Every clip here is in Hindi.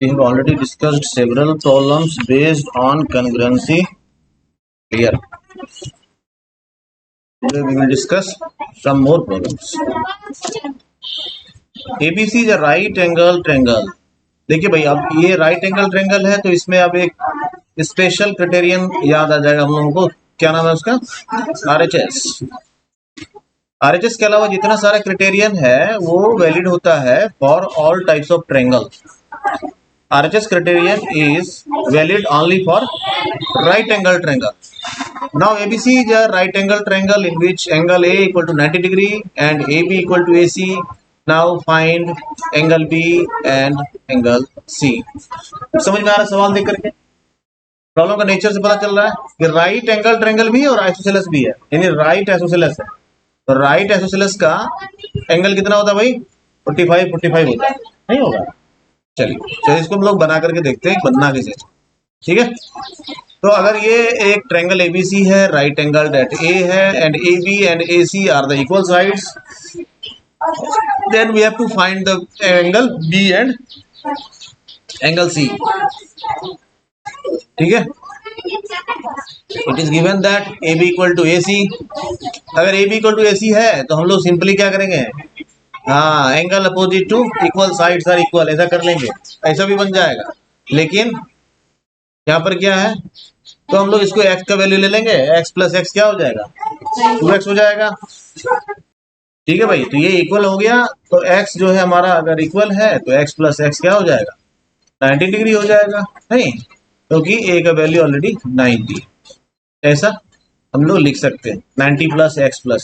We have already discussed several problems based on congruency. Clear. Today we will discuss some more problems. ABC is a right angle triangle. देखिए भाई, अब ये राइट एंगल ट्रायंगल है तो इसमें अब एक स्पेशल क्राइटेरियन याद आ जाएगा हम लोगों को. क्या नाम है उसका? RHS. RHS के अलावा जितना सारा क्राइटेरियन है वो वैलिड होता है for all types of triangle. RHS criterion is valid only for right angle triangle. Now ABC is a right angle triangle in which angle A equal to 90 degree and AB equal to AC. Now find angle B and angle C. समझ में आ रहा सवाल देख करके? प्रॉब्लम का नेचर से पता चल रहा है कि राइट एंगल ट्रायंगल भी है और आइसोसेलेस भी है, यानी राइट आइसोसेलेस है. तो राइट आइसोसेलेस का एंगल कितना होता है भाई? 45 होता है. नहीं होगा? चलिए इसको हम लोग बना करके देखते हैं बनना कैसे. ठीक है, तो अगर ये एक ट्रायंगल ABC है, राइट एंगल डेट A है and AB and AC are the equal sides, then we have to find the angle B and angle C. ठीक है, it is given that AB equal to AC. अगर AB इक्वल टू AC है तो हम लोग सिंपली क्या करेंगे? हाँ, angle opposite to equal sides are equal, ऐसा कर लेंगे. ऐसा भी बन जाएगा, लेकिन यहाँ पर क्या है, तो हम लोग इसको x का वैल्यू ले लेंगे. x प्लस एक्स क्या हो जाएगा? 2x हो जाएगा. ठीक है भाई, तो ये इक्वल हो गया. तो x जो है हमारा अगर इक्वल है तो x प्लस एक्स क्या हो जाएगा? 90 डिग्री हो जाएगा. नहीं, क्योंकि a का वैल्यू ऑलरेडी 90. ऐसा हम लोग लिख सकते हैं 90 plus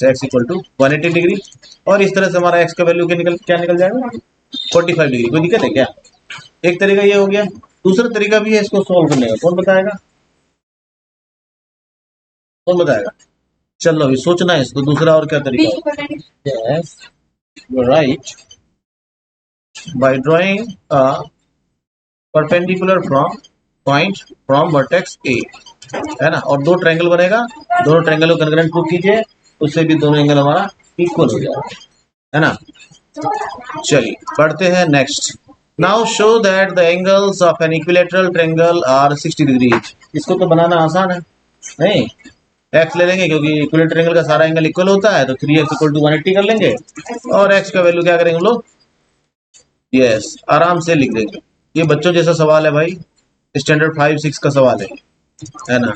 x equal to 180 degree. और इस तरह से हमारा x का वैल्यू क्या निकल जाएगा? 45 डिग्री. कोई दिक्कत है क्या? एक तरीका ये हो गया. दूसरा तरीका भी है इसको सॉल्व करने का. कौन बताएगा? कौन बताएगा? चलो अभी सोचना है इसको. दूसरा और क्या तरीका? Yes, right, by drawing a perpendicular from point from vertex A, है ना. और दो ट्रायंगल बनेगा, दोनों ट्रायंगल को कॉन्ग्रुएंट प्रूव कीजिए, उससे भी दोनों एंगल हमारा इक्वल हो जाएगा, है ना. चलिए बढ़ते हैं next. Now show that the angles of an equilateral triangle are 60 degree. इसको तो बनाना आसान है. नहीं, x ले लेंगे क्योंकि इक्विलैटरल ट्रायंगल का सारा एंगल इक्वल होता है, तो 3x इक्वल टू 180 कर लेंगे और x का वैल्यू क्या करेंगे हम लोग? यस, आराम से लिख देंगे. ये बच्चों जैसा सवाल है भाई, स्टैंडर्ड 5-6 का सवाल है ना.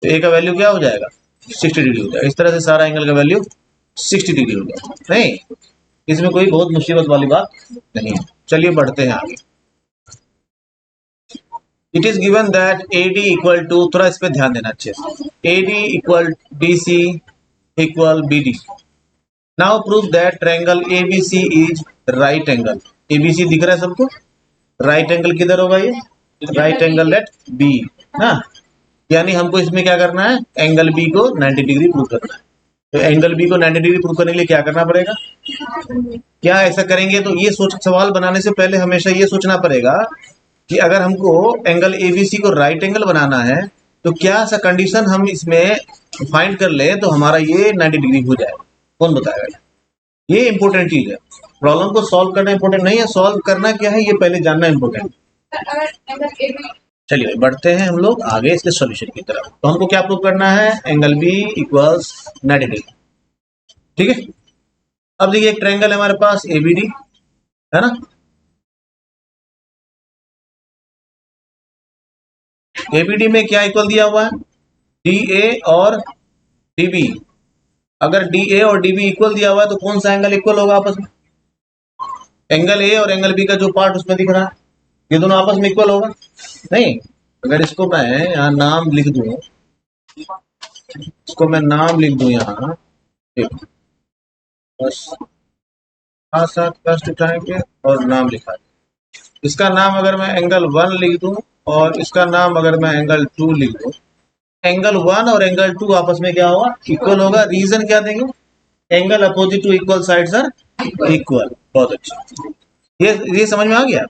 तो a का वैल्यू क्या हो जाएगा? 60 डिग्री हो जाएगा. इस तरह से सारा एंगल का वैल्यू 60 डिग्री हो जाएगा. नहीं, इसमें कोई बहुत मुसीबत वाली बात नहीं है. चलिए बढ़ते हैं आगे. It is given that AD equal to, थोड़ा इस पे ध्यान देना अच्छे से, AD equal BC equal BD. Now prove that triangle ABC is right angle. ABC दिख रहा है सबको? राइट एंगल किधर होगा? ये राइट एंगल एट B, हाँ. यानी हमको इसमें क्या करना है? एंगल B को 90 डिग्री प्रूव करना है. तो एंगल B को 90 डिग्री प्रूव करने के लिए क्या करना पड़ेगा? क्या ऐसा करेंगे? तो ये सवाल बनाने से पहले हमेशा ये सोचना पड़ेगा कि अगर हमको एंगल ABC को राइट एंगल बनाना है तो क्या सा कंडीशन हम इसमें फाइंड कर ले तो हमारा ये 90 डिग्री हो जाएगा. कौन बताएगा? ये इंपॉर्टेंट चीज है. प्रॉब्लम को सॉल्व करना इंपॉर्टेंट नहीं है, सॉल्व करना क्या है ये पहले जानना इंपॉर्टेंट. चलिए बढ़ते हैं हम लोग आगे इसके सॉल्यूशन की तरफ. तो हमको क्या प्रूव करना है? Angle B equals 90 degree. ठीक है, अब देखिए एक ट्रायंगल है हमारे पास ABD, है ना. ABD में क्या इक्वल दिया हुआ है? DA और DB. अगर DA और DB इक्वल दिया हुआ है तो कौन सा एंगल इक्वल होगा आपस में? एंगल A और एंगल B का जो पार्ट उसमें दिख रहा है, ये दोनों आपस में इक्वल होगा. नहीं, अगर इसको मैं यहाँ नाम लिख दूं, इसको मैं नाम लिख दूं यहाँ, बस साथ फर्स्ट उठाएंगे और नाम लिखा. इसका नाम अगर मैं एंगल 1 लिख दूं और इसका नाम अगर मैं एंगल 2 लिख दूं, एंगल 1 और एंगल 2 आपस में क्या होगा? इक्वल होगा. रीजन क्या देंगे? Angle opposite to equal sides are equal. बहुत अच्छा, ये समझ में आ गया.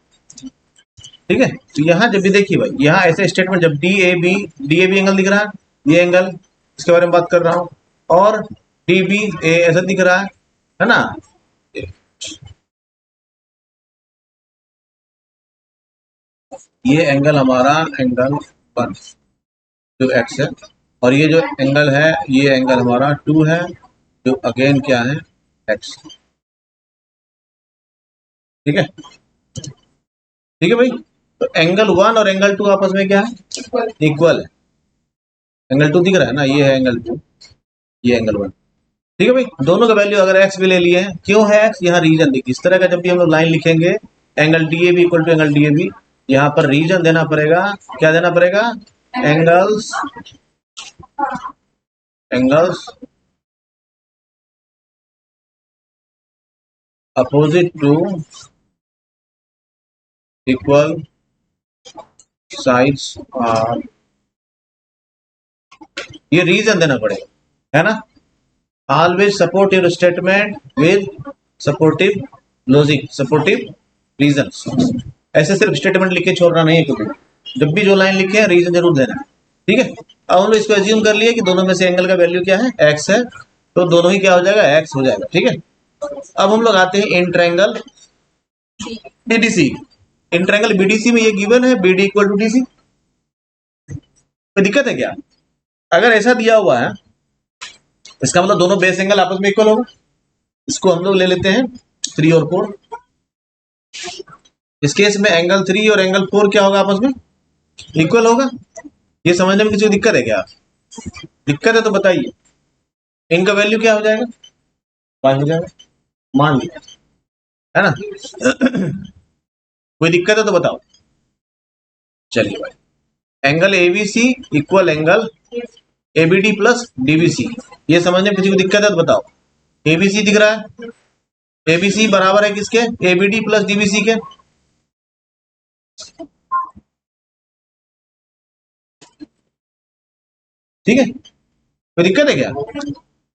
ठीक है, तो यहाँ जब भी देखिए भाई, यहाँ ऐसे स्टेटमेंट जब DAB एंगल दिख रहा है, ये एंगल इसके बारे में बात कर रहा हूँ, और DBA ऐसा दिख रहा है ना. ये एंगल हमारा एंगल 1 जो x है, और ये जो एंगल है ये एंगल हमारा 2 है जो अगेन क्या है x। ठीक है, ठीक है भाई। तो एंगल 1 और एंगल 2 आपस में क्या है, इक्वल है। एंगल 2 दिख रहा है ना, ये है एंगल 2, ये एंगल 1। ठीक है भाई, दोनों का वैल्यू अगर x भी ले लिए हैं, क्यों है x, यहाँ रीजन देखिए। इस तरह का जब भी हम लोग लाइन लिखेंगे angle D A B equal to angle D A B, यहाँ पर रीजन देना पड़ेगा। क्या देना पड़ेगा, angles, angles opposite to equal sides are, ये रीजन देना पड़ेगा, है ना। Always support your statement with supportive logic, supportive reasons. ऐसे सिर्फ स्टेटमेंट लिख के छोड़ना नहीं है कभी, जब भी जो लाइन लिखे हैं रीजन जरूर देना है। ठीक है, अब हम लोग इसको एज्यूम कर लिए कि दोनों में से एंगल का वैल्यू क्या है, x है, तो दोनों ही क्या हो जाएगा, x हो जाएगा। ठीक है, अब हम लोग आते हैं in triangle BDC. In triangle BDC में ये गिवन है BD इक्वल टू DC। कोई दिक्कत है क्या? अगर ऐसा दिया हुआ है इसका मतलब दोनों बेस एंगल आपस में इक्वल होगा। इसको हम लोग ले लेते हैं 3 और 4। इस केस में एंगल 3 और एंगल 4 क्या होगा, आपस में इक्वल होगा। ये समझने में किसी को दिक्कत है क्या? दिक्कत है तो बताइए। इनका वैल्यू क्या हो जाएगा, y हो जाएगा, मान लिया, है ना। कोई दिक्कत है तो बताओ। चलिए भाई, angle ABC equal angle ABD plus DBC, ये समझने में किसी को दिक्कत है तो बताओ। ABC दिख रहा है, ABC बराबर है किसके, ABD प्लस DBC के। ठीक है, कोई दिक्कत है क्या?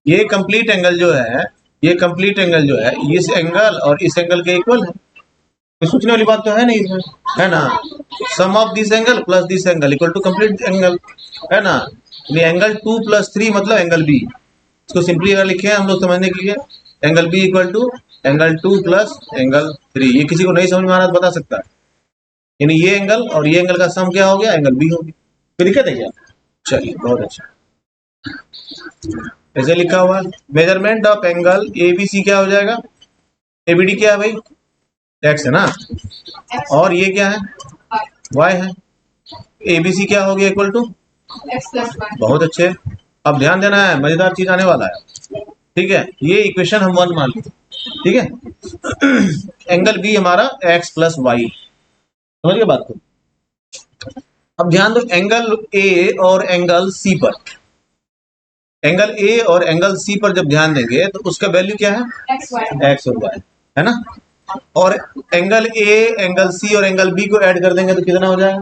ये कंप्लीट एंगल जो है, ये कंप्लीट एंगल जो है इस एंगल और इस एंगल के इक्वल है। तो सोचने वाली बात तो है नहीं इसमें, है ना। Sum of this angle plus this angle equal to complete angle, है ना। ये एंगल 2 प्लस 3 मतलब एंगल B। इसको सिंपली अगर लिखे हम लोग समझने के लिए, angle B equal to angle 2 plus angle 3। ये किसी को नहीं समझ में आ रहा तो बता सकता है, यानी ये एंगल और ये एंगल का सम क्या हो गया, एंगल B हो गया। कोई दिक्कत है क्या? चलिए बहुत अच्छा, ऐसे लिखा हुआ मेजरमेंट ऑफ एंगल ABC क्या हो जाएगा, ABD क्या है भाई, x है ना, और ये क्या है, y है। ABC क्या हो गया, इक्वल टू बहुत अच्छे। अब ध्यान देना है, मजेदार चीज आने वाला है। ठीक है, ये इक्वेशन हम 1 मान लेते, ठीक है। एंगल B हमारा x प्लस वाई, समझ गए बात को। अब ध्यान दो एंगल A और एंगल C पर, एंगल A और एंगल C पर जब ध्यान देंगे तो उसका वैल्यू क्या है, x और y, है ना। और एंगल A, एंगल C और एंगल B को ऐड कर देंगे तो कितना हो जाएगा,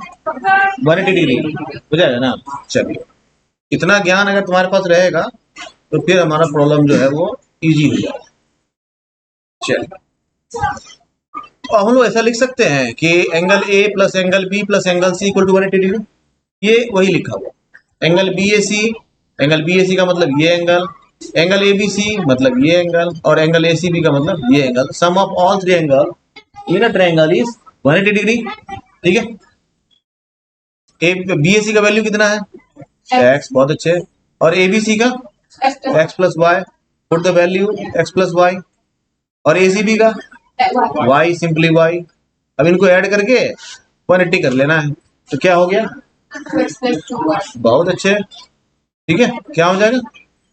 180 डिग्री हो जाएगा ना। चलिए, इतना ज्ञान अगर तुम्हारे पास रहेगा तो फिर हमारा प्रॉब्लम जो है वो इजी हो जाएगा। चलिए, तो हम लोग ऐसा लिख सकते हैं कि angle A plus angle B plus angle C equal to 180 degree. ये वही लिखा हुआ, एंगल BAC, एंगल BAC का मतलब ये एंगल, एंगल ABC मतलब ये एंगल, और एंगल ACB का मतलब ये angle. Sum of all 3 angle in a triangle is 180 degree. ठीक है, BAC का वैल्यू कितना है, x, बहुत अच्छे। और ABC का x plus y, put the value x plus y. और ACB का y, सिंपली y। अब इनको ऐड करके 180 कर लेना है, तो क्या हो गया, बहुत अच्छे। ठीक है, क्या हो जाएगा,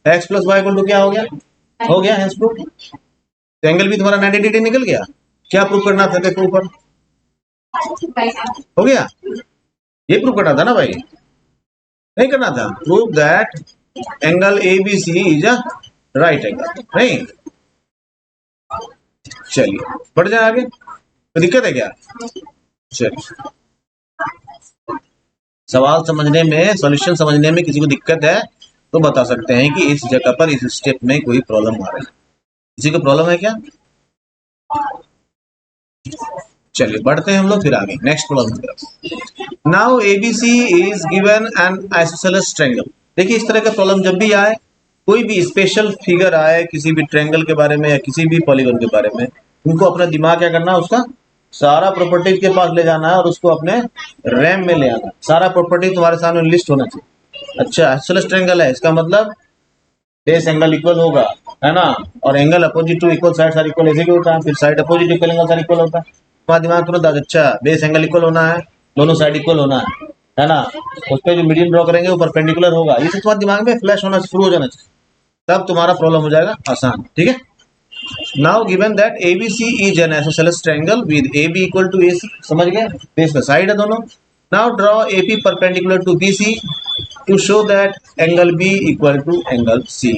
x plus y equal to क्या हो गया हैंस प्रूफ। तो एंगल भी तुम्हारा 90 डिग्री निकल गया। क्या प्रूफ करना था, देखो ऊपर हो गया, ये प्रूफ करना था ना भाई, नहीं करना था। Prove that angle ABC is a right angle, नहीं। चलिए बढ़ जाए आगे, तो दिक्कत है क्या? चलिए, सवाल समझने में, सॉल्यूशन समझने में किसी को दिक्कत है तो बता सकते हैं कि इस जगह पर इस स्टेप में कोई प्रॉब्लम आ रही है। किसी को प्रॉब्लम है क्या? चलिए बढ़ते हैं हम लोग फिर आगे नेक्स्ट प्रॉब्लम की तरफ। Now ABC is given an isosceles triangle. देखिए, इस तरह का प्रॉब्लम जब भी आए, कोई भी स्पेशल फिगर आए किसी भी ट्रायंगल के बारे में या किसी भी पॉलीगन के बारे में, उनको अपना दिमाग क्या करना, उसका सारा प्रॉपर्टी के पास ले जाना है और उसको अपने रैम में ले आना है। सारा प्रॉपर्टी तुम्हारे सामने लिस्ट होना चाहिए। अच्छा, आइसोसेलेस ट्रायंगल है, इसका मतलब बेस एंगल इक्वल होगा, है ना, और angle opposite to equal side are equal, ऐसे भी होता है। फिर side opposite equal angles are equal होता है। तुम्हारा दिमाग तुरंत अच्छा, बेस एंगल इक्वल होना है, दोनों साइड इक्वल होना है ना, उस पर जो मीडियन ड्रॉ करेंगे वो परपेंडिकुलर होगा। ये सब तुम्हारे दिमाग में फ्लैश होना शुरू हो जाना चाहिए, तब तुम्हारा प्रॉब्लम हो जाएगा आसान। ठीक है, now given that ABC is an isosceles triangle with AB equal to AC, समझ गए, बेस का साइड है दोनों। Now draw AP perpendicular to BC to show that angle B equal to angle C।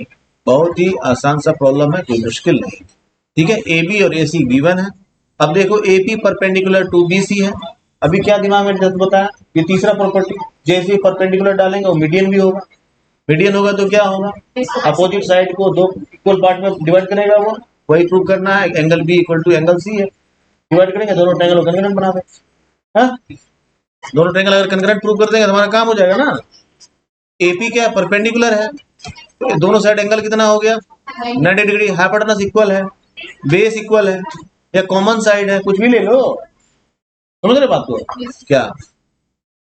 बहुत ही आसान सा प्रॉब्लम है, कोई मुश्किल नहीं। ठीक है, AB और AC गिवन है। अब देखो AP परपेंडिकुलर टू BC है। अभी क्या दिमाग में बताया, ये तीसरा प्रॉपर्टी, जैसे परपेंडिकुलर डालेंगे वो मीडियन भी होगा। मीडियन होगा तो क्या होगा, अपोजिट साइड को दो इक्वल पार्ट में डिवाइड करेगा वो, वही प्रूव करना है। Angle B equal to angle C है, डिवाइड करेंगे दोनों ट्रायंगल को कॉन्ग्रुएंट बना देंगे। हाँ, दोनों ट्रायंगल अगर कॉन्ग्रुएंट प्रूव कर देंगे तो हमारा काम हो जाएगा ना। AP क्या परपेंडिकुलर है, तो दोनों साइड एंगल कितना हो गया 90 डिग्री, हाइपोटेनस इक्वल है, बेस इक्वल है, या कॉमन साइड है, कुछ भी ले लो। समझ रहे बात को क्या,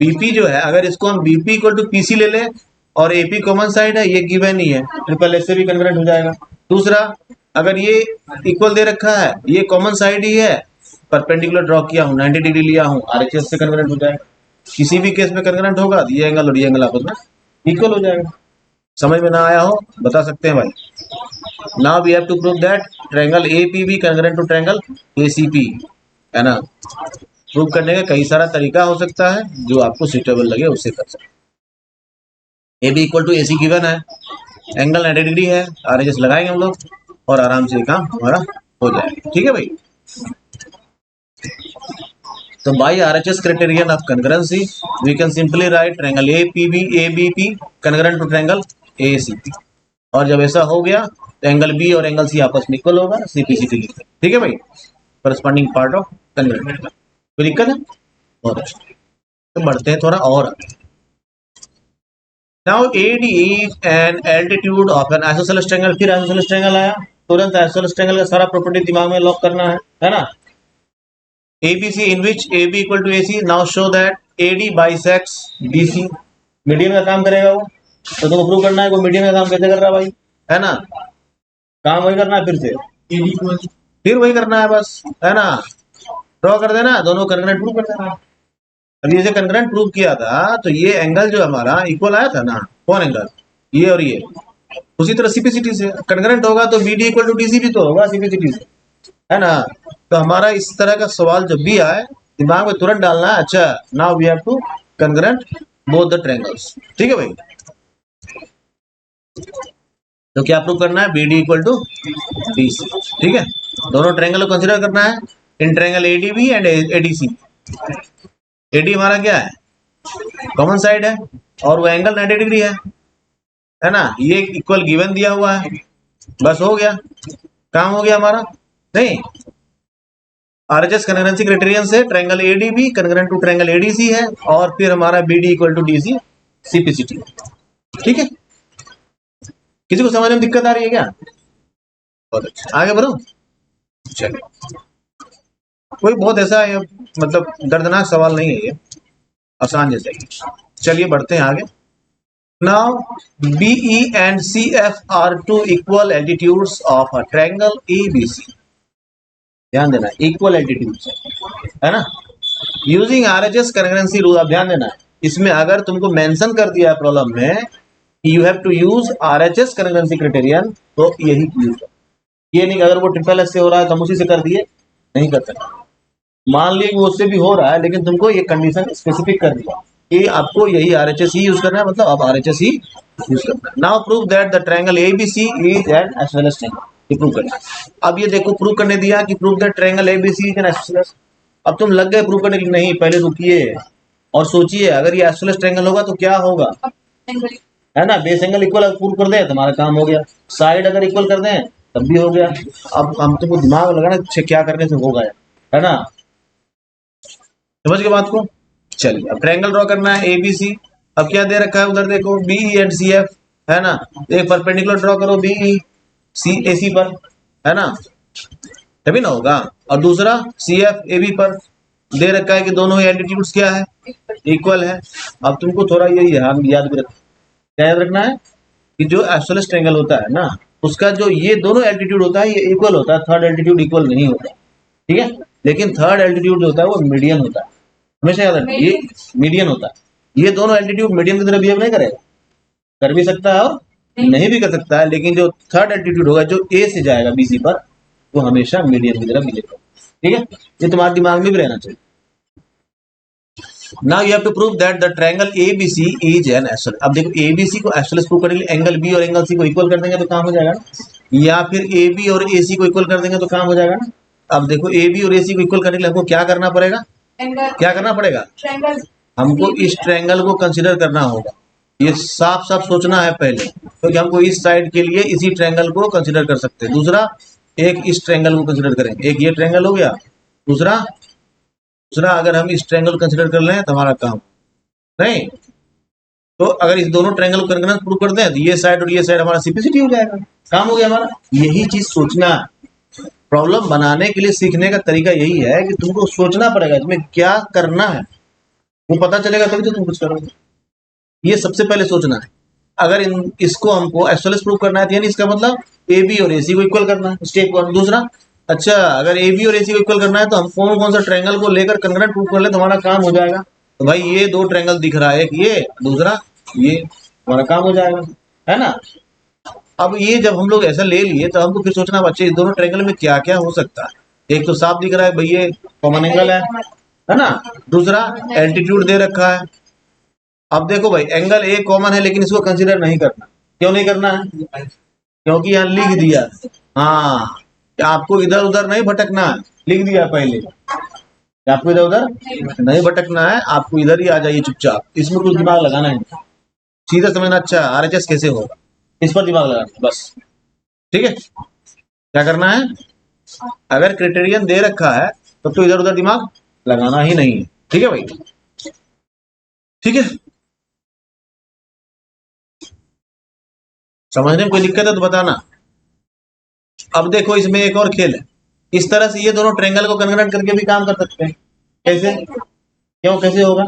BP जो है अगर इसको हम BP इक्वल टू PC ले लें और AP कॉमन साइड है, ये गिवन ही है, ट्रिपल एस से भी कन्वर्ट हो जाएगा। दूसरा, अगर ये इक्वल दे रखा है, ये कॉमन साइड ही है, परपेंडिकुलर ड्रॉ किया हूँ, 90 डिग्री लिया हूँ, RHS से कन्वर्ट हो जाएगा। किसी भी केस में कन्वर्ट होगा, ये एंगल और ये एंगल आपस में इक्वल हो जाएगा। समझ में ना आया हो बता सकते हैं भाई। Now we have to prove that triangle APB convert to triangle ACP, है ना। प्रूव करने का कई सारा तरीका हो सकता है, जो आपको सुटेबल लगे उससे कर सकते हैं। AB equal to AC given है, एंगल 90 डिग्री है, RHS लगाएंगे हम लोग और आराम से काम हमारा हो जाएगा। ठीक है भाई, तो by RHS criterion of congruency we can simply write triangle APB ABP congruent to triangle ACP, और जब ऐसा हो गया तो एंगल B और एंगल C आपस में इक्वल होगा, CPCT लिखते हैं। ठीक है भाई, करस्पॉन्डिंग पार्ट ऑफ कॉन्ग्रुएंट। कोई दिक्कत है, बहुत अच्छा, तो बढ़ते हैं थोड़ा और। Now AD is an altitude of N isosceles triangle. फिर आइसोसेलेस ट्रायंगल आया, तुरंत आइसोसेलेस ट्रायंगल का सारा प्रॉपर्टी दिमाग में लॉक करना है ना। ABC in which AB equal to AC, now show that AD bisects BC। Median का काम करेगा वो, तो तुमको प्रूव करना है वो मीडियन का काम कैसे कर रहा है भाई, है ना, काम वही करना है, फिर से फिर वही करना है बस, है ना, ड्रॉ कर देना, दोनों कॉन्ग्रुएंट प्रूव कर देना। अब ये जो कॉन्ग्रुएंट प्रूव किया था तो ये एंगल जो हमारा इक्वल आया था ना, कौन एंगल, ये और ये, उसी तरह CPCT से कॉन्ग्रुएंट होगा तो BD इक्वल टू DC भी तो होगा CPCT से, है ना। तो हमारा इस तरह का सवाल जब भी आए दिमाग में तुरंत डालना है, अच्छा now we have to congruent both the triangles. ठीक है भाई, तो क्या प्रूव करना है, BD इक्वल टू DC। ठीक है, दोनों ट्रायंगल को कंसीडर करना है in triangle ADB and ADC। AD हमारा क्या है, कॉमन साइड है, और वो एंगल 90 डिग्री है ना, ये इक्वल गिवन दिया हुआ है, बस हो गया, काम हो गया हमारा। नहीं, RHS कन्वर्जेंसी क्राइटेरियन से triangle ADB convergent to triangle ADC है, और फिर हमारा BD equal to DC CPCT। ठीक है, किसी को समझ में दिक्कत आ रही है क्या, बहुत अच्छा, आगे बढ़ो। चलिए, कोई बहुत ऐसा है, मतलब दर्दनाक सवाल नहीं है ये, आसान जैसा ही। चलिए बढ़ते हैं आगे। Now BE and CF are two equal altitudes of a triangle ABC। ध्यान देना, इक्वल एल्टीट्यूड्स है ना, यूजिंग RHS कन्वर्जेंसी रूल। आप ध्यान देना, इसमें अगर तुमको मेंशन कर दिया है प्रॉब्लम में you have to use RHS convergency criterion, तो यही यूज, ये नहीं अगर वो ट्रिपल एस से हो रहा है तो हम उसी से कर दिए, नहीं कर सकते। मान लीजिए वो उससे भी हो रहा है, लेकिन तुमको ये कंडीशन स्पेसिफिक कर दिया कि आपको यही RHS ही यूज करना है, मतलब आप RHS ही यूज करना है। Now prove that the triangle ABC is an isosceles triangle. Prove करना, अब ये देखो प्रूव करने दिया कि prove that triangle ABC is an isosceles. अब तुम लग गए प्रूव करने के लिए, नहीं पहले रुकिए और सोचिए, अगर ये आइसोसेलेस ट्रायंगल होगा तो क्या होगा, है ना, बेस एंगल इक्वल प्रूव कर दे तुम्हारा काम हो गया, साइड अगर इक्वल कर दें तब भी हो गया। अब हम तुमको दिमाग लगाना क्या करने से होगा, है ना, समझ के बात को। चलिए अब ट्रायंगल ड्रॉ करना है ABC। अब क्या दे रखा है उधर देखो, BE एंड CF, है ना, एक परपेंडिकुलर ड्रॉ करो BE AC पर, है ना, तभी ना होगा। और दूसरा सी एफ ए बी पर दे रखा है कि दोनों एल्टीट्यूड्स क्या है, इक्वल है। अब तुमको थोड़ा ये याद भी रखना, क्या याद रखना है कि जो आइसोसेलेस ट्रायंगल होता है ना, उसका जो ये दोनों एल्टीट्यूड होता है ये इक्वल होता है, थर्ड एल्टीट्यूड इक्वल नहीं होता, ठीक है। लेकिन थर्ड एल्टीट्यूड जो होता है वो मीडियन होता है, हमेशा याद रखना, ये मीडियन होता है। ये दोनों एल्टीट्यूड मीडियन की तरह बिहेव नहीं करेगा, कर भी सकता है और नहीं भी कर सकता है, लेकिन जो थर्ड एल्टीट्यूड होगा जो ए से जाएगा बी सी पर, वो हमेशा मीडियन की तरह बिहेव करेगा, ठीक है। ये तुम्हारे दिमाग में भी रहना चाहिए। Now you have to prove that the triangle ABC is an isosceles. अब देखो ABC को आइसोसेलेस प्रूव करने के लिए एंगल B और एंगल C को इक्वल कर देंगे तो काम हो जाएगा ना, या फिर AB और AC को इक्वल कर देंगे तो काम हो जाएगा ना। अब देखो AB और AC को इक्वल करने के लिए हमको क्या करना पड़ेगा, क्या करना पड़ेगा, हमको इस ट्रायंगल को कंसीडर करना होगा। ये साफ साफ सोचना है पहले, क्योंकि हमको इस साइड के लिए इसी ट्रायंगल को कंसीडर कर सकते हैं। दूसरा एक इस ट्रायंगल को कंसीडर करेंगे, एक ये ट्रायंगल हो गया, दूसरा अगर हम इस ट्रायंगल कंसीडर कर लें तो हमारा काम नहीं। तो अगर इस दोनों ट्रायंगल को कंसीडर प्रूव करते हैं तो ये साइड और ये साइड हमारा सिंपलिसिटी हो जाएगा, काम हो गया हमारा। यही चीज सोचना है। प्रॉब्लम बनाने के लिए सीखने का तरीका यही है कि तुमको सोचना पड़ेगा तुम्हें क्या करना है, वो पता चलेगा तभी तो तुम कुछ करोगे। ये सबसे पहले सोचना है। अगर इसको हमको आइसोसेलेस प्रूव करना है तो यानी इसका मतलब ए बी और ए सी को इक्वल करना है, स्टेप वन। दूसरा, अच्छा अगर ए बी और ए सी को इक्वल करना है तो हम कौन कौन सा ट्रायंगल को लेकर कंग्रेंट प्रूव कर ले तो हमारा काम हो जाएगा। तो भाई ये दो ट्रायंगल दिख रहा है, एक ये दूसरा ये, हमारा काम हो जाएगा, है ना। अब ये जब हम लोग ऐसा ले लिए तो हमको फिर सोचना बच्चे इस दोनों ट्रायंगल में क्या क्या हो सकता है। एक तो साफ दिख रहा है भाई ये कॉमन एंगल है ना। दूसरा एल्टीट्यूड दे रखा है। अब देखो भाई एंगल ए कॉमन है लेकिन इसको कंसीडर नहीं करना, क्यों नहीं करना है, क्योंकि यहाँ लिख दिया। हाँ, आपको इधर उधर नहीं भटकना है, लिख दिया पहले, आपको इधर उधर नहीं भटकना है, आपको इधर ही आ जाइए चुपचाप। इसमें कुछ दिमाग लगाना है, सीधा समझना अच्छा RHS कैसे होगा, इस पर दिमाग लगाना बस, ठीक है। क्या करना है, अगर क्राइटेरियन दे रखा है तब तो इधर उधर दिमाग लगाना ही नहीं है, ठीक है भाई, ठीक है। समझने में कोई दिक्कत है तो बताना। अब देखो इसमें एक और खेल है, इस तरह से ये दोनों ट्रायंगल को कन्वर्ट करके भी काम कर सकते हैं। कैसे, क्यों कैसे होगा,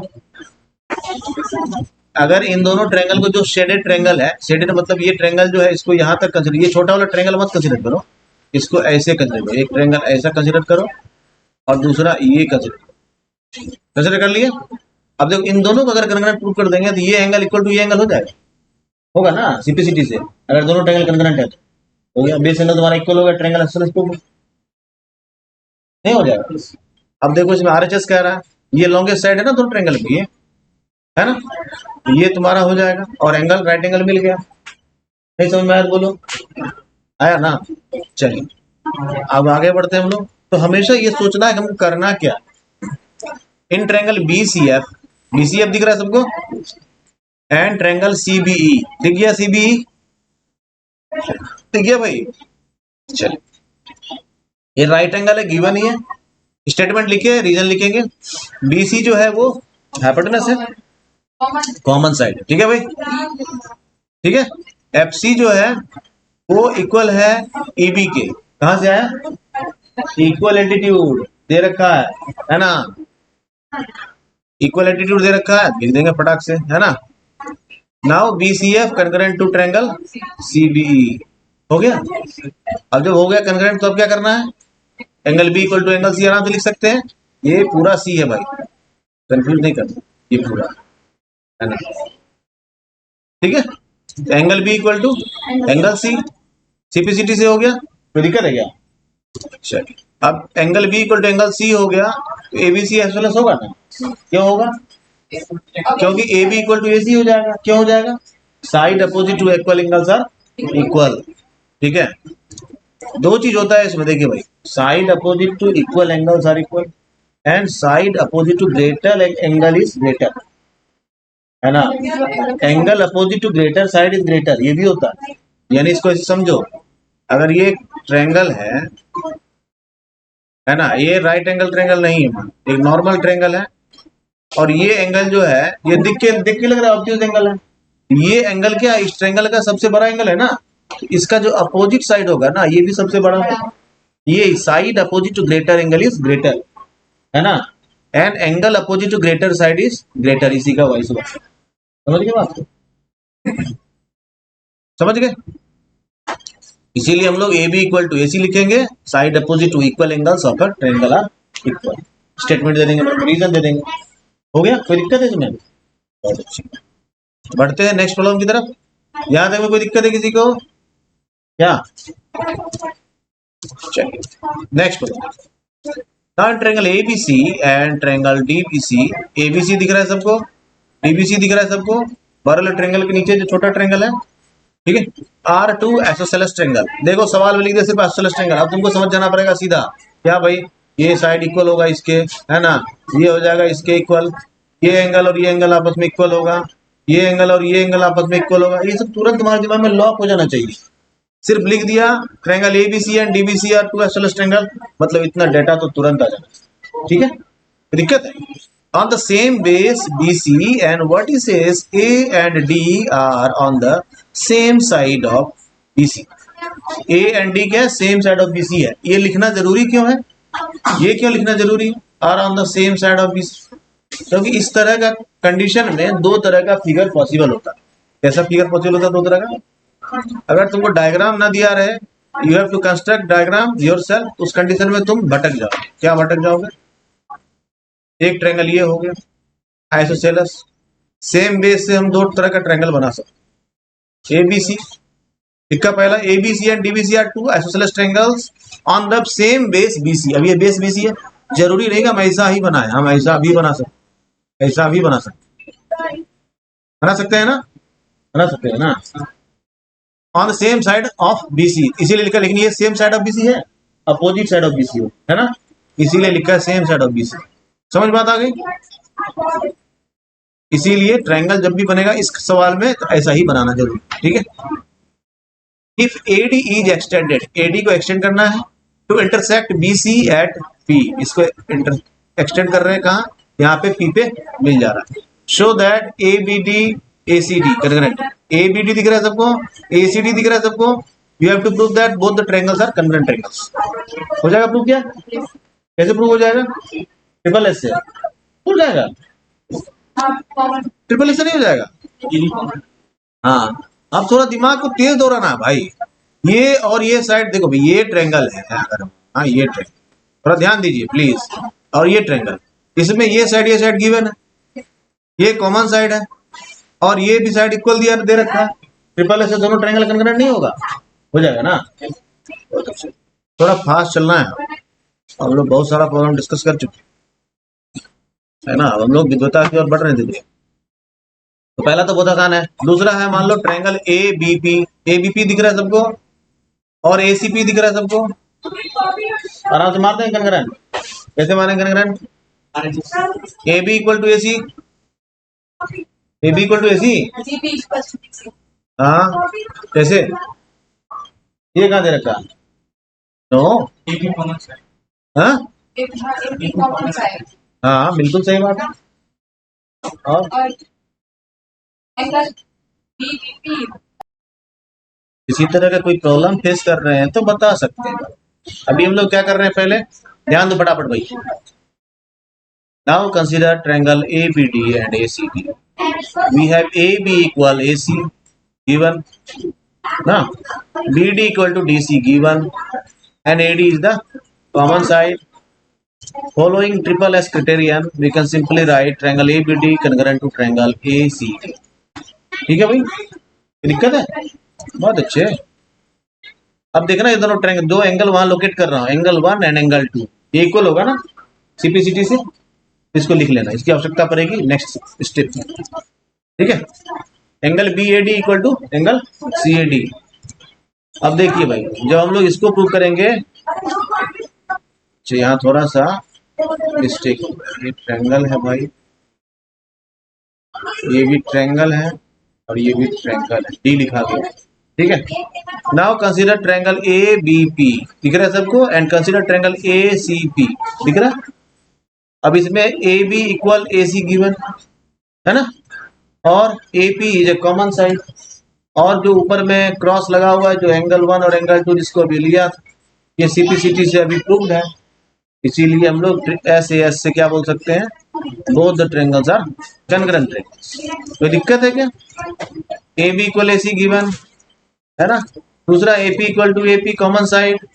अगर इन दोनों ट्रायंगल को, जो शेडेड ट्रायंगल है, शेडेड मतलब ये ट्रायंगल जो है इसको यहाँ तक कंसीडर, ये छोटा वाला ट्रायंगल मत कंसीडर करो, इसको ऐसे कंसीडर करो, एक ट्रायंगल ऐसा कंसीडर करो और दूसरा ये कंसीडर कर लिया। अब देखो इन दोनों को अगर कन्वर्ट प्रूव कर देंगे तो ये एंगल इक्वल टू ये एंगल हो जाएगा, होगा ना सिंपलिसिटी से। अगर दोनों ट्रायंगल कन्वर्ट है तो हो गया, बेस एंगल तुम्हारा इक्वल हो गया, ट्रायंगल आइसोसेलेस प्रूव नहीं हो जाएगा। अब देखो इसमें RHS कह रहा है, ये लॉन्गेस्ट साइड है ना दोनों ट्रायंगल की, ये है ना, ये तुम्हारा हो जाएगा और एंगल राइट एंगल मिल गया। नहीं समझ में आया तो बोलो, आया ना। चलिए अब आगे बढ़ते हैं हम लोग। तो हमेशा ये सोचना है कि हमको करना क्या। इन ट्रायंगल BCF दिख रहा है सबको, एंड ट्रायंगल CBE दिख गया, CBE दिख गया भाई। चलिए ये राइट एंगल है, गिवन ही है, स्टेटमेंट लिखे, रीजन लिखेंगे। BC जो है वो हाइपोटेनस है, कॉमन साइड, ठीक है भाई, ठीक है। FC जो है वो इक्वल है EB के, कहां से आया, इक्वल एल्टीट्यूड दे रखा है ना, इक्वल एल्टीट्यूड दे रखा है, लिख देंगे फटाक से, है ना। Now BCF concurrent to triangle CBE हो गया। अब जब हो गया कंकरेंट तो अब क्या करना है, angle B equal to angle C आराम से लिख सकते हैं। ये पूरा C है भाई, कंफ्यूज नहीं करना, ये पूरा है ना, ठीक है। Angle B equal to angle C, simplicity से हो गया, कोई दिक्कत है क्या। चलिए अब angle B equal to angle C हो गया तो ABC आइसोसेलेस होगा ना, क्यों होगा, क्योंकि AB इक्वल टू AC हो जाएगा। क्यों हो जाएगा, side opposite to equal angles are equal, ठीक है। दो चीज होता है इसमें, देखिए भाई, side opposite to equal angles are equal and side opposite to greater angle is greater, है ना। Angle opposite to greater side is greater, ये भी होता है। यानी इसको ऐसे समझो, अगर ये ट्रायंगल है ना, ये राइट एंगल ट्रायंगल नहीं है, एक नॉर्मल ट्रायंगल है, और ये एंगल जो है ये दिख के लग रहा है ऑब्ट्यूज एंगल है। ये एंगल क्या है, इस ट्रायंगल का सबसे बड़ा एंगल है ना, इसका जो अपोजिट साइड होगा ना ये भी सबसे बड़ा है, ये side opposite to greater angle is greater, है ना, and angle opposite to greater side is greater, इसी का वाइस वर्सा। समझ गए बात को? समझ गए? इसीलिए हम लोग A B equal to A C लिखेंगे, side opposite to equal angles of a triangle are equal. Statement दे देंगे, रीजन दे देंगे। हो गया? कोई दिक्कत है इसमें? बहुत अच्छी। बढ़ते हैं नेक्स्ट प्रॉब्लम की तरफ। यहाँ तक में कोई दिक्कत है किसी को? क्या? चलिए next problem. Now triangle ABC and triangle DBC. ABC दिख रहा है सबको, डीबीसी दिख रहा है सबको। बड़े ट्रायंगल के नीचे जो छोटा ट्रायंगल है, ठीक है, आर टू आइसोसेलेस ट्रायंगल। देखो सवाल में लिख दे सिर्फ आइसोसेलेस ट्रायंगल, अब तुमको समझ जाना पड़ेगा सीधा। क्या भाई? ये साइड इक्वल होगा इसके, है ना, ये हो जाएगा इसके इक्वल, ये एंगल और ये एंगल आपस में इक्वल होगा, ये एंगल और ये एंगल आपस में इक्वल होगा। ये सब तुरंत तुम्हारे दिमाग में लॉक हो जाना चाहिए। सिर्फ लिख दिया triangle ABC and DBC are two isosceles triangle, मतलब इतना डेटा तो तुरंत आ जाएगा। ठीक है, दिक्कत है? On the same base BC and vertices A and D are on the same side of BC. A and D क्या है? Same side of BC है। ये लिखना जरूरी क्यों है? ये क्यों लिखना जरूरी है? Are on the same side of BC, क्योंकि इस तरह का कंडीशन में दो तरह का फिगर पॉसिबल होता है। कैसा फिगर पॉसिबल होता है? दो तरह का। अगर तुमको डायग्राम ना दिया रहे, you have to construct diagram yourself, उस कंडीशन में तुम भटक जाओ। क्या भटक जाओगे? एक ट्रायंगल ये हो गया आइसोसेलेस, सेम बेस से हम दो तरह का ट्रायंगल बना सकते। एबीसी, इसका पहला ABC and DBC are two isosceles triangles on the same base BC. अब ये बेस बीसी है, जरूरी नहीं कि हम ऐसा ही बनाए, हम ऐसा भी बना सकते, ऐसा भी बना सकते, बना सकते हैं ना, बना सकते हैं ना। On the same side of BC, इसीलिए लिखा, लेकिन ये सेम साइड ऑफ बीसी है, अपोजिट साइड ऑफ बीसी हो, है ना, इसीलिए लिखा है सेम साइड ऑफ बीसी। समझ बात आ गई? इसीलिए ट्रायंगल जब भी बनेगा इस सवाल में तो ऐसा ही बनाना जरूरी, ठीक है। If AD is extended, AD को एक्सटेंड करना है to intersect BC at P, इसको एक्सटेंड कर रहे हैं कहाँ? यहाँ पे P पे मिल जा रहा है। Show that ABD ACD congruent, ABD दिख रहा है सबको, ACD दिख रहा है सबको। You have to prove that both the triangles are congruent triangles. हो जाएगा प्रूव? क्या कैसे प्रूव हो जाएगा? ट्रिपल एस से हो जाएगा, ट्रिपल एस से नहीं हो जाएगा। हाँ, अब थोड़ा दिमाग को तेज दौड़ाना है भाई। ये और ये साइड देखो भाई, ये ट्रायंगल है अगर, हाँ ये ट्रायंगल, थोड़ा ध्यान दीजिए प्लीज। और ये ट्रायंगल, इसमें ये साइड गिवन है, ये कॉमन साइड है, और ये भी साइड इक्वल दिया दे रखा है। ट्रिपल एस से दोनों ट्रायंगल कन्ग्रुएंट नहीं होगा? हो जाएगा ना। थोड़ा फास्ट चलना है, हम लोग बहुत सारा प्रॉब्लम डिस्कस कर चुके है ना, हम लोग विद्वता की ओर बढ़ रहे थे। तो पहला तो बहुत आसान है। दूसरा है, मान लो ट्रायंगल ABP, ABP दिख रहा है सबको और ACP दिख रहा है सबको। आराम से मारते हैं कन्ग्रुएंट। कैसे मारेंगे congruent? AB equal to AC, AB equal to AC। हाँ कैसे? ये कहाँ दे रखा? नो, हाँ हाँ बिल्कुल सही बात है। और इसी तरह का कोई प्रॉब्लम फेस कर रहे हैं तो बता सकते हैं। अभी हम लोग क्या कर रहे हैं, पहले ध्यान दो फटाफट भाई। Now consider triangle ABD and ACD। We have AB equal AC given ना, BD equal to DC given, and AD is the common side. Following triple S criterion, we can simply write triangle ABD congruent to triangle ACD। ठीक है भाई, दिक्कत है? बहुत अच्छे। अब देखना ये दोनों ट्रायंगल, दो एंगल वहां लोकेट कर रहा हूँ, एंगल 1 एंड एंगल 2, ये इक्वल होगा ना सिंप्लिसिटी से। इसको लिख लेना, इसकी आवश्यकता पड़ेगी नेक्स्ट स्टेप में, ठीक है। Angle BAD equal to angle CAD। अब देखिए भाई, जब हम लोग इसको प्रूव करेंगे, यहाँ थोड़ा सा मिस्टेक, ये ट्रायंगल है भाई, ये भी ट्रायंगल है और ये भी ट्रायंगल है, D लिखा गया, ठीक है। नाउ कंसीडर ट्रायंगल ABP, दिख रहा है सबको, एंड कंसीडर ट्रायंगल ACP, दिख रहा है। अब इसमें AB इक्वल AC गिवन है ना, और AP is a common side, और जो ऊपर में क्रॉस लगा हुआ है जो एंगल 1 और एंगल 2 जिसको अभी लिया, ये सीपीसीटी से अभी प्रूव्ड है, इसीलिए हम लोग SAS से क्या बोल सकते हैं, both the triangles are congruent triangles. कोई दिक्कत है क्या? AB इक्वल AC गिवन है ना, दूसरा AP equal to AP common side,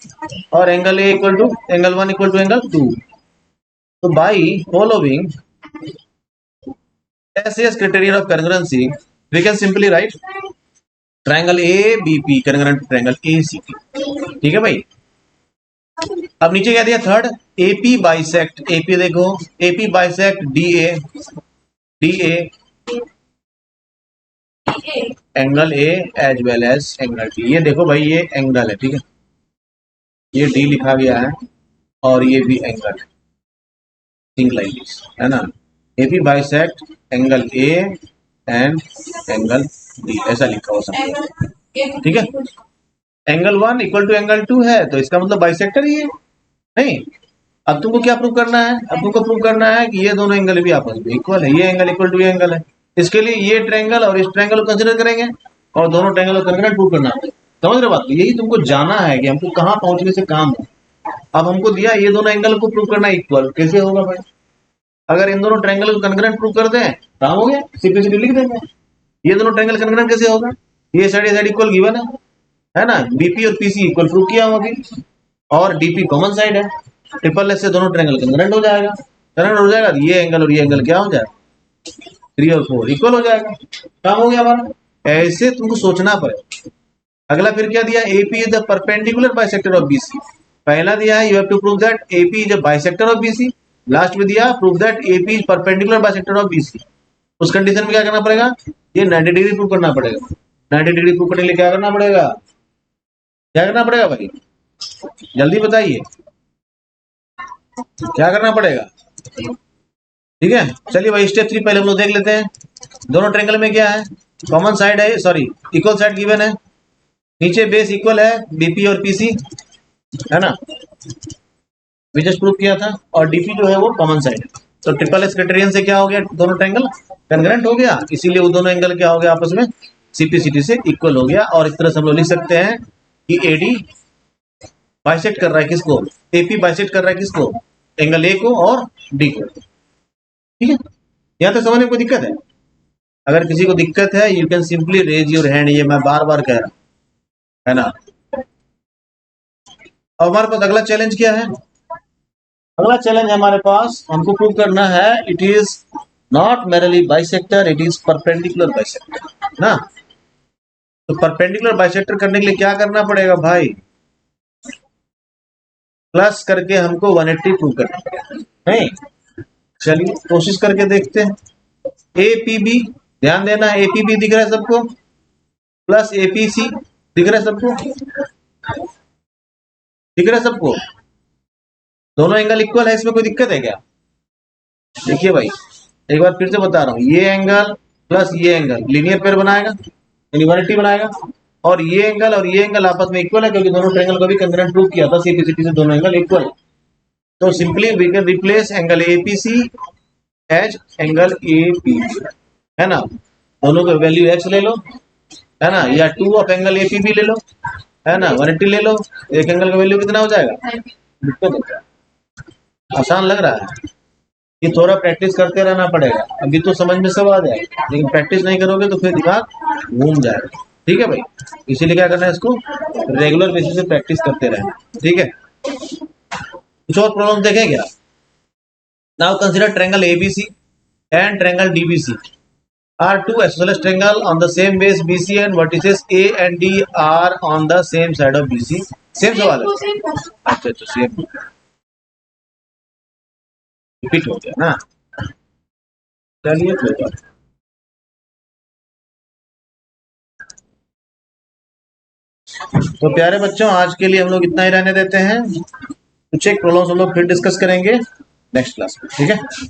और angle A equal to angle 1 equal to angle 2। तो by following SAS criterion of congruency we can simply write triangle ABP congruent triangle ACP। ठीक है भाई। अब नीचे क्या दिया, थर्ड AP बाइसेक्ट, AP देखो AP bisect DA angle A as well as angle D। ये देखो भाई ये एंगल है, ठीक है, ये D लिखा गया है और ये भी एंगल है, थिंक लाइक दिस है ना, AP bisect angle A and angle D, ऐसा लिखा हो सकता है, ठीक है। एंगल 1 इक्वल टू एंगल 2 है तो इसका मतलब बाइसेक्टर ही है, नहीं। अब तुमको क्या प्रूव करना है, अब तुमको प्रूव करना है कि ये दोनों एंगल भी आपस में इक्वल है, ये एंगल इक्वल टू ये एंगल है। इसके लिए ये ट्रायंगल और इस ट्रायंगल को कंसीडर करेंगे और दोनों ट्रायंगल को कॉन्ग्रुएंट प्रूव करना है। समझ रहे बात? यही तुमको जाना है कि हमको कहाँ पहुंचने से काम है। अब हमको दिया ये दोनों एंगल को प्रूव करना इक्वल, कैसे होगा भाई? अगर इन दोनों ट्रायंगल को कॉन्ग्रुएंट प्रूव कर दें काम हो गया, सीपीसीटी लिख देंगे। ये दोनों ट्रायंगल कॉन्ग्रुएंट कैसे होगा? ये साइड इक्वल गिवन है ना, बीपी और पीसी इक्वल प्रूव किया हुआ अभी, और डीपी कॉमन साइड है, ट्रिपल एस से दोनों ट्रायंगल कॉन्ग्रुएंट हो जाएगा। कॉन्ग्रुएंट हो जाएगा तो ये एंगल और ये एंगल क्या हो जाएगा, 3 और 4 इक्वल हो जाएगा, काम हो गया हमारा। ऐसे तुमको सोचना पड़ेगा। अगला फिर क्या दिया, AP is the perpendicular bisector of BC। पहला दिया है you have to prove that AP is a bisector of BC। Last में दिया prove that AP is perpendicular bisector of BC। उस कंडीशन में क्या करना पड़ेगा, ये 90 डिग्री प्रूव करना पड़ेगा। 90 डिग्री प्रूव करने के लिए क्या करना पड़ेगा, क्या करना पड़ेगा भाई, जल्दी बताइए क्या करना पड़ेगा। ठीक है, चलिए भाई स्टेप 3 पहले हम लोग देख लेते हैं। दोनों ट्रायंगल में क्या है, कॉमन साइड है, सॉरी इक्वल साइड गिवन है, नीचे बेस इक्वल है BP और PC है ना, भी जस्ट प्रूव किया था, और DP जो है वो कॉमन साइड है। तो ट्रिपल एस क्राइटेरियन से क्या हो गया, दोनों ट्रायंगल कॉन्ग्रुएंट हो गया, इसीलिए वो दोनों एंगल क्या हो गया आपस में CPCT से इक्वल हो गया। और इस तरह से हम लोग लिख सकते हैं कि AD बाइसेक्ट कर रहा है किसको, AP बाइसेक्ट कर रहा है किसको, एंगल A को और D को। ठीक है, यहाँ तक समझने में कोई दिक्कत है? अगर किसी को दिक्कत है you can simply raise your hand, ये मैं बार बार कह रहा हूं है ना। और हमारे पास अगला चैलेंज क्या है, अगला चैलेंज हमारे पास हमको प्रूव करना है it is not merely bisector, it is perpendicular bisector ना। तो परपेंडिकुलर बाइसेक्टर करने के लिए क्या करना पड़ेगा भाई, प्लस करके हमको 180 प्रूव करना पड़ेगा, नहीं? चलिए कोशिश करके देखते हैं। APB ध्यान देना, APB दिख रहा है सबको, प्लस APC दिख रहा है सबको, दिख रहा है सबको, दोनों एंगल इक्वल है, इसमें कोई दिक्कत है क्या? देखिए भाई एक बार फिर से बता रहा हूँ, ये एंगल प्लस ये एंगल लीनियर पेयर बनाएगा, यानी 180 बनाएगा, और ये एंगल आपस में इक्वल है क्योंकि दोनों ट्रायंगल को भी कॉन्ग्रुएंट प्रूव किया था CPCT से, दोनों एंगल इक्वल है। तो simply we can replace angle APC as angle APB है ना, दोनों का वैल्यू x ले लो है ना, या 2 ऑफ एंगल APB ले लो है ना, 180 ले लो, एक एंगल का वैल्यू कितना हो जाएगा, दिक्कत होता है, आसान लग रहा है, ये थोड़ा प्रैक्टिस करते रहना पड़ेगा। अभी तो समझ में सब आ जाएगा, लेकिन प्रैक्टिस नहीं करोगे तो फिर दिमाग घूम जाएगा। ठीक है भाई, इसीलिए क्या करना है, इसको रेगुलर बेसिस पे प्रैक्टिस करते रहना। ठीक है, कुछ और प्रॉब्लम देखें क्या? Now consider triangle ABC and triangle DBC are two isosceles triangle on the same base BC and vertices A and D are on the same side of BC। Same सवाल है, अच्छा सेम रिपीट हो गया ना, चलिए कोई बात। तो प्यारे बच्चों आज के लिए हम लोग इतना ही रहने देते हैं, कुछ एक प्रॉब्लम्स हम लोग फिर डिस्कस करेंगे नेक्स्ट क्लास में, ठीक है।